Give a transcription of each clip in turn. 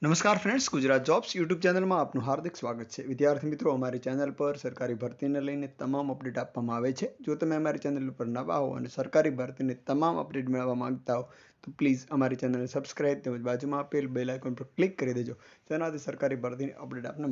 નમસ્કાર friends, Gujarat jobs YouTube ચેનલમાં આપનું હાર્દિક સ્વાગત છે. વિદ્યાર્થી મિત્રો, અમારી ચેનલ પર સરકારી ભરતીને લઈને તમામ અપડેટ આપવામાં આવે છે. જો તમે અમારી ચેનલ પર નવા હો અને સરકારી ભરતીની તમામ અપડેટ મેળવવા માંગતા હો તો પ્લીઝ અમારી ચેનલને સબસ્ક્રાઇબ તેમજ બાજુમાં આપેલ બેલ આઇકોન પર ક્લિક કરી દેજો. તેનાથી સરકારી ભરતીની અપડેટ આપને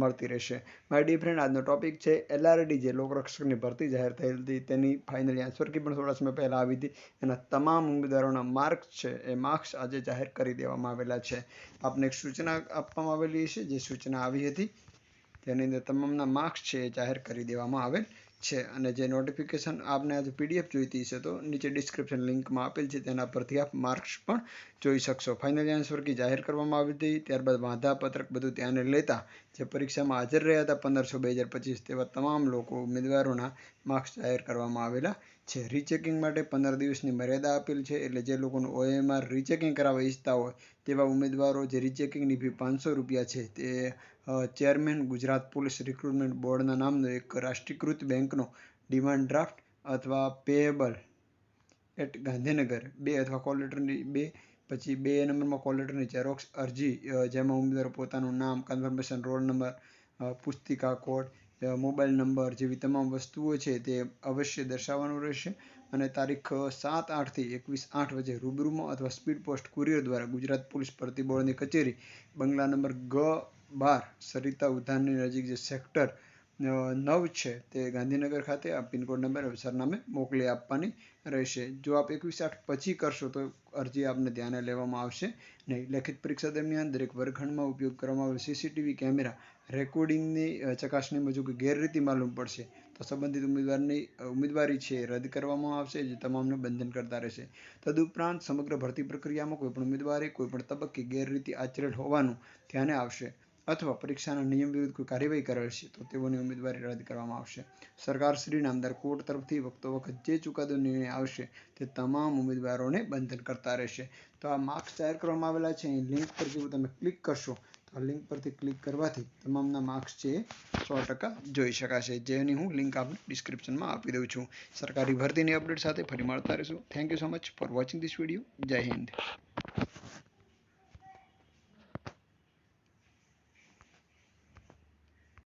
મળતી રહેશે. માય ડિયર ફ્રેન્ડ, આજનો ટોપિક છે LRD, જે લોકરક્ષકની ભરતી જાહેર થયેલ હતી તેની ફાઇનલી આન્સર કી પણ થોડા સમય પહેલાં આવી હતી. એના તમામ ઉમેદવારોના માર્ક્સ છે એ માર્ક્સ આજે જાહેર કરી દેવામાં આવેલા છે. આપને એક સૂચના આપવામાં આવેલી છે, જે સૂચના આવી હતી તેની અંદર તમામના માર્ક્સ છે એ જાહેર કરી દેવામાં આવેલ છે. અને જે નોટિફિકેશન આપને આજે PDF જોઈતી છે તો નીચે ડિસ્ક્રિપ્શન લિંકમાં આપેલ છે, તેના પરથી આપ માર્ક્સ પણ જોઈ શકશો. ફાઇનલી આન્સર કી જાહેર કરવામાં આવી હતી, ત્યારબાદ વાંધાપત્રક બધું ધ્યાને લેતા જે પરીક્ષામાં હાજર રહ્યા હતા 15/6/2025 તેવા તમામ લોકો ઉમેદવારોના માર્ક્સ જાહેર કરવામાં આવેલા છે. રીચેકિંગ માટે 15 દિવસની મર્યાદા આપેલ છે, એટલે જે લોકોનું OMR રીચેકિંગ કરાવવા ઈચ્છતા હોય તેવા ઉમેદવારો, જે રીચેકિંગની ફી ₹500 છે, તે ચેરમેન ગુજરાત પોલીસ રિક્રુટમેન્ટ બોર્ડના નામનો એક રાષ્ટ્રીયકૃત બેંકનો ડિમાન્ડ ડ્રાફ્ટ અથવા પેએબલ એટ ગાંધીનગર 2 અથવા કોલ લેટરની 2, પછી 2 નંબરમાં કોલ લેટરની ઝેરોક્સ અરજી, જેમાં ઉમેદવારો પોતાનું નામ, કન્ફર્મેશન રોલ નંબર, પુસ્તિકા કોડ, મોબાઈલ નંબર જેવી તમામ વસ્તુઓ છે તે અવશ્ય દર્શાવવાનું રહેશે. અને તારીખ 7/8 થી 21/8 વચ્ચે રૂબરૂમાં અથવા સ્પીડ પોસ્ટ કુરિયર દ્વારા ગુજરાત પોલીસ ભરતી બોર્ડની કચેરી, બંગલા નંબર G12, સરિતા ઉદ્યાનની નજીક, જે સેક્ટર 9 છે, તે ગાંધીનગર ખાતે આ પિનકોડ નંબર સરનામે મોકલી આપવાની રહેશે. જો આપ 21/8 પછી કરશો તો અરજી આપને ધ્યાને લેવામાં આવશે નહીં. લેખિત પરીક્ષા દરમિયાન દરેક વર્ગખંડમાં ઉપયોગ કરવામાં આવેલ CCTV કેમેરા રેકોર્ડિંગની ચકાસણીમાં જો કોઈ ગેરરીતિ માલુમ પડશે તો સંબંધિત ઉમેદવારી છે રદ કરવામાં આવશે, જે તમામને બંધન કરતા રહેશે. તદુપરાંત સમગ્ર ભરતી પ્રક્રિયામાં કોઈપણ ઉમેદવારે કોઈપણ તબક્કે ગેરરીતિ આચરેલ હોવાનું ધ્યાને આવશે અથવા પરીક્ષાના નિયમ વિરુદ્ધ કોઈ કાર્યવાહી કરેલ છે તો તેઓની ઉમેદવારી રદ કરવામાં આવશે. સરકારશ્રી નામદાર કોર્ટ તરફથી વખતો-વખત જે ચુકાદો નિર્ણય આવશે તે તમામ ઉમેદવારોને બંધન કરતા રહેશે. તો આ માર્ક્સ જાહેર કરવામાં આવેલા છે, અહીં લિંક પર જો તમે ક્લિક કરશો તો આ લિંક પરથી ક્લિક કરવાથી તમામના માર્ક્સ છે એ 100% જોઈ શકાશે, જેની હું લિંક આપને ડિસ્ક્રિપ્શનમાં આપી દઉં છું. સરકારી ભરતીની અપડેટ સાથે ફરી મળતા રહીશું. Thank you so much for watching this video. જય હિન્દ.